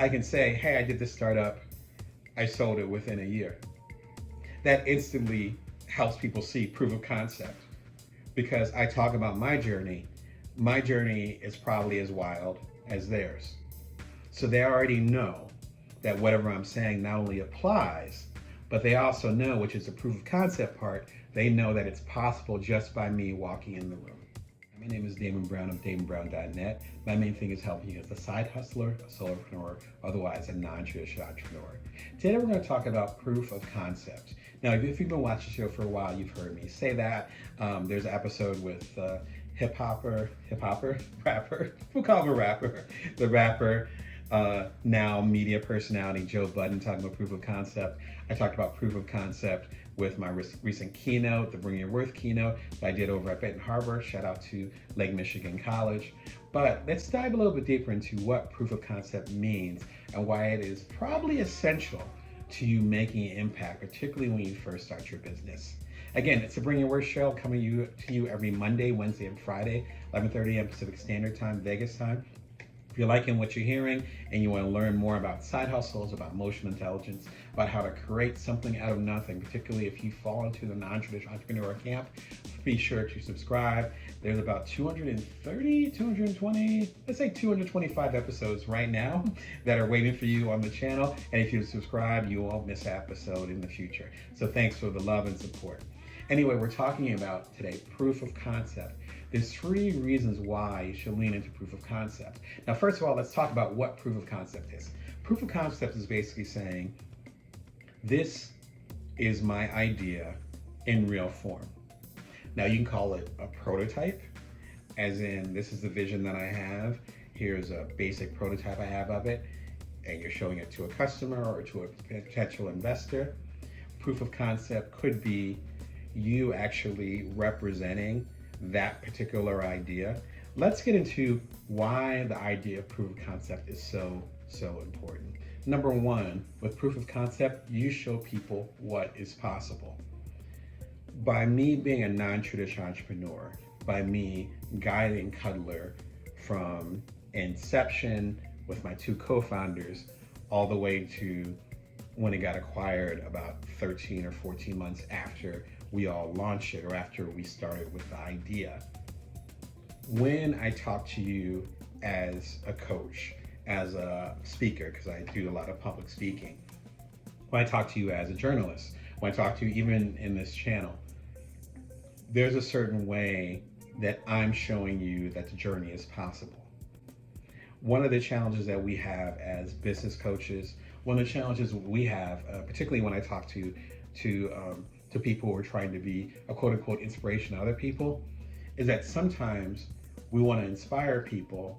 I can say, hey, I did this startup, I sold it within a year. That instantly helps people see proof of concept because I talk about my journey. My journey is probably as wild as theirs. So they already know that whatever I'm saying not only applies, but they also know, which is the proof of concept part, they know that it's possible just by me walking in the room. My name is Damon Brown of DamonBrown.net. My main thing is helping you as a side hustler, a solopreneur, otherwise a non-traditional entrepreneur. Today we're going to talk about proof of concept. Now, if you've been watching the show for a while, you've heard me say that. There's an episode with rapper, we'll call him a rapper, the rapper, now media personality Joe Budden, talking about proof of concept. I talked about proof of concept with my recent keynote, the Bring Your Worth keynote that I did over at Benton Harbor. Shout out to Lake Michigan College. But let's dive a little bit deeper into what proof of concept means and why it is probably essential to you making an impact, particularly when you first start your business. Again, it's the Bring Your Worth show coming to you every Monday, Wednesday, and Friday, 11:30 a.m. Pacific Standard Time, Vegas time. If you're liking what you're hearing and you want to learn more about side hustles, about emotional intelligence, about how to create something out of nothing, particularly if you fall into the non-traditional entrepreneur camp, be sure to subscribe. There's about 230, 220, let's say 225 episodes right now that are waiting for you on the channel. And if you subscribe, you won't miss an episode in the future. So thanks for the love and support. Anyway, we're talking about today proof of concept. There's 3 reasons why you should lean into proof of concept. Now, first of all, let's talk about what proof of concept is. Proof of concept is basically saying, this is my idea in real form. Now, you can call it a prototype, as in this is the vision that I have. Here's a basic prototype I have of it, and you're showing it to a customer or to a potential investor. Proof of concept could be you actually representing that particular idea. Let's get into why the idea of proof of concept is so important. Number 1, with proof of concept, you show people what is possible. By me being a non-traditional entrepreneur, by me guiding Cuddler from inception with my 2 co-founders all the way to when it got acquired about 13 or 14 months after we all launched it or after we started with the idea. When I talk to you as a coach, as a speaker, because I do a lot of public speaking, when I talk to you as a journalist, when I talk to you even in this channel, there's a certain way that I'm showing you that the journey is possible. One of the challenges that we have as business coaches, one of the challenges we have, particularly when I talk to people who are trying to be a quote unquote inspiration to other people, is that sometimes we want to inspire people,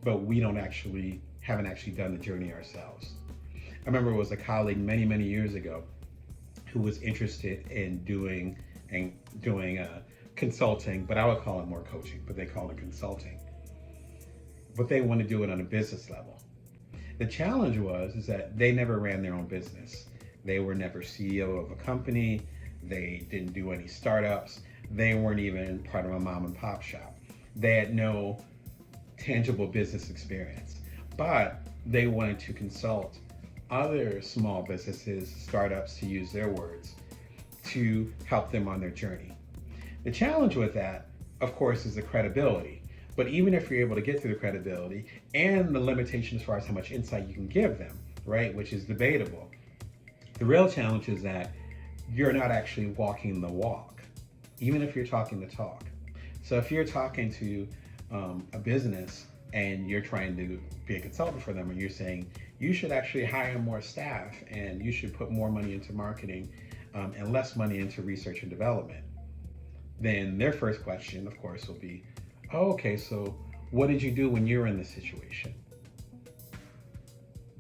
but we haven't actually done the journey ourselves. I remember it was a colleague many years ago who was interested in doing consulting, but I would call it more coaching, but they call it consulting. But they want to do it on a business level. The challenge is that they never ran their own business. They were never CEO of a company. They didn't do any startups. They weren't even part of a mom and pop shop. They had no tangible business experience, but they wanted to consult other small businesses, startups, to use their words, to help them on their journey. The challenge with that, of course, is the credibility. But even if you're able to get through the credibility and the limitation as far as how much insight you can give them, right, which is debatable, the real challenge is that you're not actually walking the walk, even if you're talking the talk. So if you're talking to a business and you're trying to be a consultant for them and you're saying you should actually hire more staff and you should put more money into marketing and less money into research and development, then their first question, of course, will be, oh, okay, so what did you do when you were in this situation?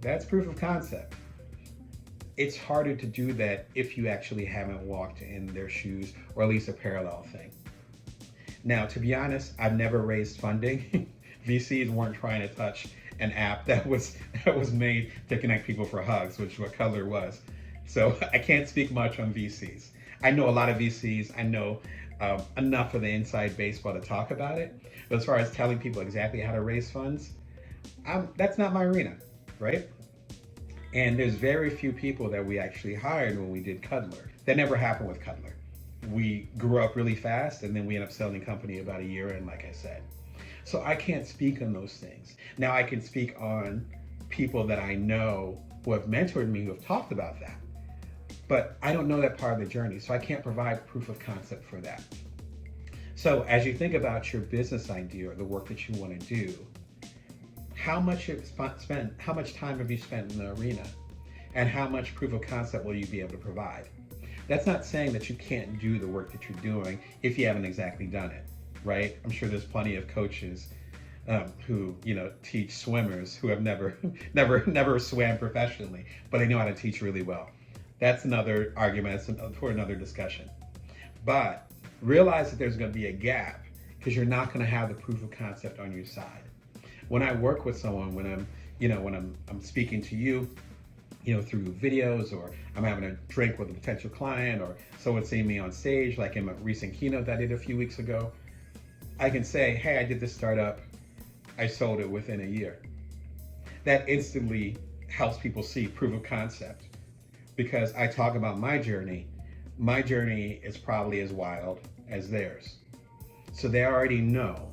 That's proof of concept. It's harder to do that if you actually haven't walked in their shoes, or at least a parallel thing. Now, to be honest, I've never raised funding. VCs weren't trying to touch an app that was made to connect people for hugs, which is what Color was. So I can't speak much on VCs. I know a lot of VCs. I know enough of the inside baseball to talk about it. But as far as telling people exactly how to raise funds, that's not my arena. right? And there's very few people that we actually hired when we did Cuddler. That never happened with Cuddler. We grew up really fast and then we ended up selling the company about a year in, like I said. So I can't speak on those things. Now I can speak on people that I know who have mentored me who have talked about that. But I don't know that part of the journey, so I can't provide proof of concept for that. So as you think about your business idea or the work that you want to do, how much time have you spent in the arena? And how much proof of concept will you be able to provide? That's not saying that you can't do the work that you're doing if you haven't exactly done it, right? I'm sure there's plenty of coaches who teach swimmers who have never never swam professionally, but they know how to teach really well. That's another argument for another discussion. But realize that there's going to be a gap because you're not going to have the proof of concept on your side. When I work with someone, when I'm speaking to you, through videos, or I'm having a drink with a potential client, or someone seeing me on stage, like in my recent keynote that I did a few weeks ago, I can say, hey, I did this startup, I sold it within a year. That instantly helps people see proof of concept because I talk about my journey. My journey is probably as wild as theirs. So they already know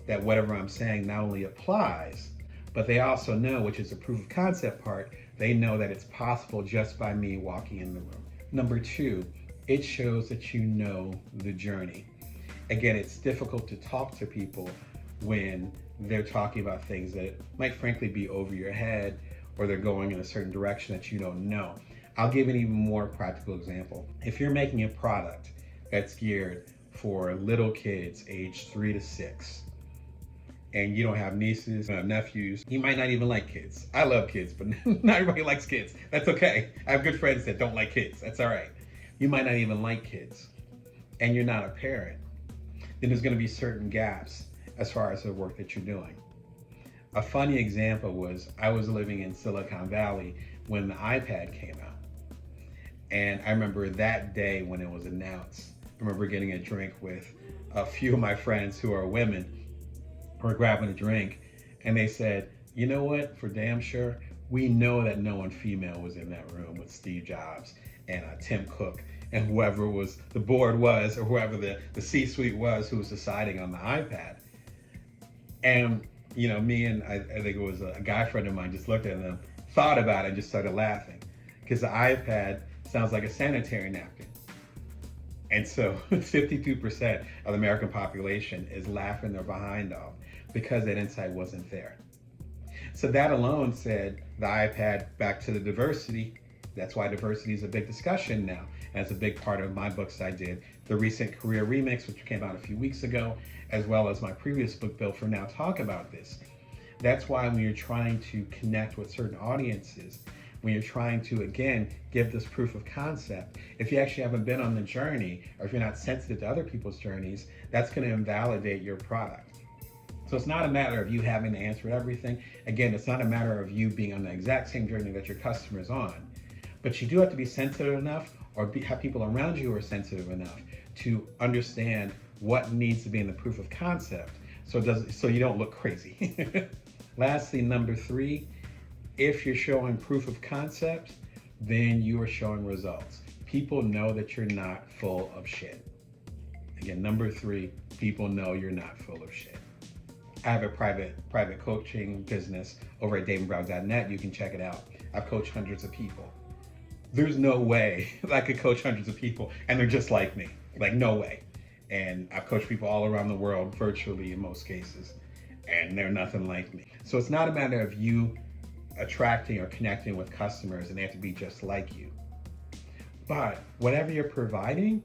that whatever I'm saying not only applies, but they also know, which is the proof of concept part, they know that it's possible just by me walking in the room. Number two, it shows that you know the journey. Again, it's difficult to talk to people when they're talking about things that might frankly be over your head or they're going in a certain direction that you don't know. I'll give an even more practical example. If you're making a product that's geared for little kids aged 3 to 6, and you don't have nieces, nephews, you might not even like kids. I love kids, but not everybody likes kids. That's okay. I have good friends that don't like kids. That's all right. You might not even like kids, and you're not a parent. Then there's going to be certain gaps as far as the work that you're doing. A funny example was I was living in Silicon Valley when the iPad came out. And I remember that day when it was announced, I remember getting a drink with a few of my friends who are women. We're grabbing a drink, and they said, you know what, for damn sure, we know that no one female was in that room with Steve Jobs and Tim Cook and whoever was the board was, or whoever the C-suite was who was deciding on the iPad. And me and I think it was a guy friend of mine just looked at them, thought about it, and just started laughing because the iPad sounds like a sanitary napkin. And so 52% of the American population is laughing their behind off because that insight wasn't there. So that alone said the iPad, back to the diversity. That's why diversity is a big discussion now. And it's a big part of my books I did. The recent Career Remix, which came out a few weeks ago, as well as my previous book, Built for Now, talk about this. That's why when you're trying to connect with certain audiences, when you're trying to, again, give this proof of concept, if you actually haven't been on the journey, or if you're not sensitive to other people's journeys, that's going to invalidate your product. So it's not a matter of you having to answer everything. Again, it's not a matter of you being on the exact same journey that your customer's on. But you do have to be sensitive enough, or have people around you who are sensitive enough to understand what needs to be in the proof of concept so you don't look crazy. Lastly, number 3, if you're showing proof of concept, then you are showing results. People know that you're not full of shit. Again, number 3, people know you're not full of shit. I have a private coaching business over at damonbrown.net. You can check it out. I've coached hundreds of people. There's no way I could coach hundreds of people and they're just like me. Like, no way. And I've coached people all around the world, virtually in most cases, and they're nothing like me. So it's not a matter of you attracting or connecting with customers and they have to be just like you. But whatever you're providing,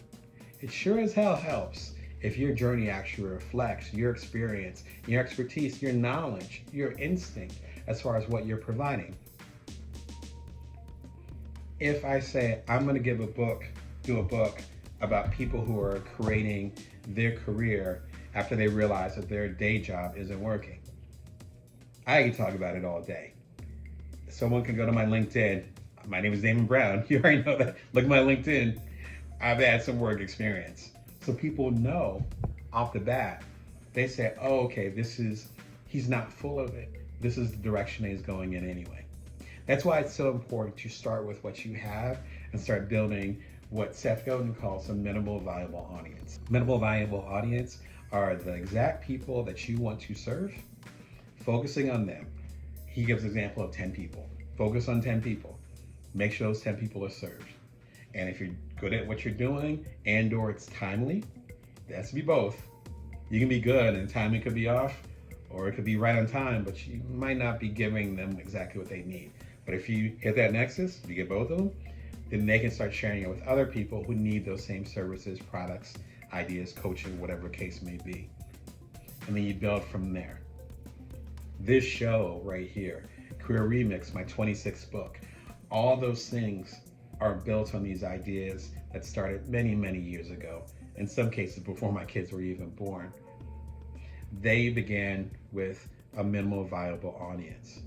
it sure as hell helps if your journey actually reflects your experience, your expertise, your knowledge, your instinct as far as what you're providing. If I say I'm going to do a book about people who are creating their career after they realize that their day job isn't working, I can talk about it all day. Someone can go to my LinkedIn. My name is Damon Brown. You already know that. Look at my LinkedIn. I've had some work experience. So people know off the bat, they say, oh, okay, he's not full of it. This is the direction he's going in anyway. That's why it's so important to start with what you have and start building what Seth Godin calls a minimal viable audience. Minimal viable audience are the exact people that you want to serve, focusing on them. He gives an example of 10 people. Focus on 10 people. Make sure those 10 people are served. And if you're good at what you're doing and or it's timely, it has to be both. You can be good and timing could be off, or it could be right on time, but you might not be giving them exactly what they need. But if you hit that nexus, you get both of them, then they can start sharing it with other people who need those same services, products, ideas, coaching, whatever case may be. And then you build from there. This show right here, Career Remix, my 26th book, all those things are built on these ideas that started many, many years ago. In some cases, before my kids were even born. They began with a minimal viable audience.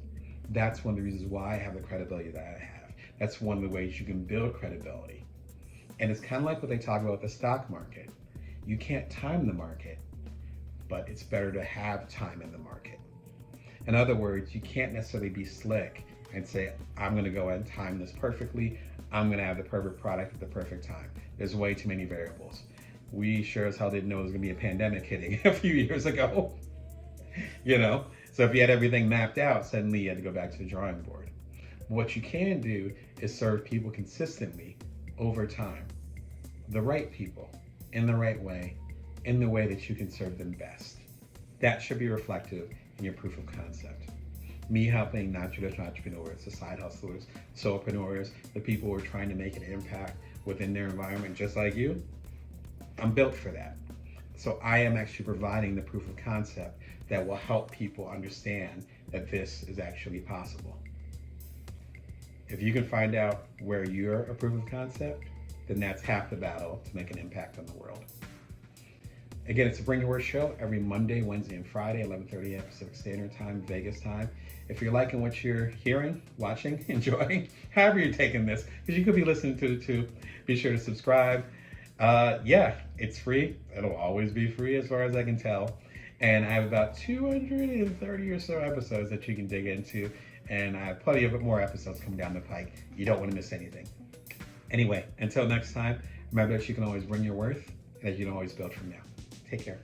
That's one of the reasons why I have the credibility that I have. That's one of the ways you can build credibility. And it's kind of like what they talk about with the stock market. You can't time the market, but it's better to have time in the market. In other words, you can't necessarily be slick and say, I'm going to go ahead and time this perfectly. I'm going to have the perfect product at the perfect time. There's way too many variables. We sure as hell didn't know it was going to be a pandemic hitting a few years ago. So if you had everything mapped out, suddenly you had to go back to the drawing board. What you can do is serve people consistently over time. The right people, in the right way, in the way that you can serve them best. That should be reflective in your proof of concept. Me helping non-traditional entrepreneurs, the side hustlers, solopreneurs, the people who are trying to make an impact within their environment just like you, I'm built for that. So I am actually providing the proof of concept that will help people understand that this is actually possible. If you can find out where you're a proof of concept, then that's half the battle to make an impact on the world. Again, it's a Bring Your Worth show every Monday, Wednesday, and Friday, 11:30 a.m. Pacific Standard Time, Vegas time. If you're liking what you're hearing, watching, enjoying, however you're taking this, because you could be listening to it too, be sure to subscribe. It's free. It'll always be free as far as I can tell. And I have about 230 or so episodes that you can dig into. And I have plenty of more episodes coming down the pike. You don't want to miss anything. Anyway, until next time, remember that you can always bring your worth and that you can always build from now. Take care.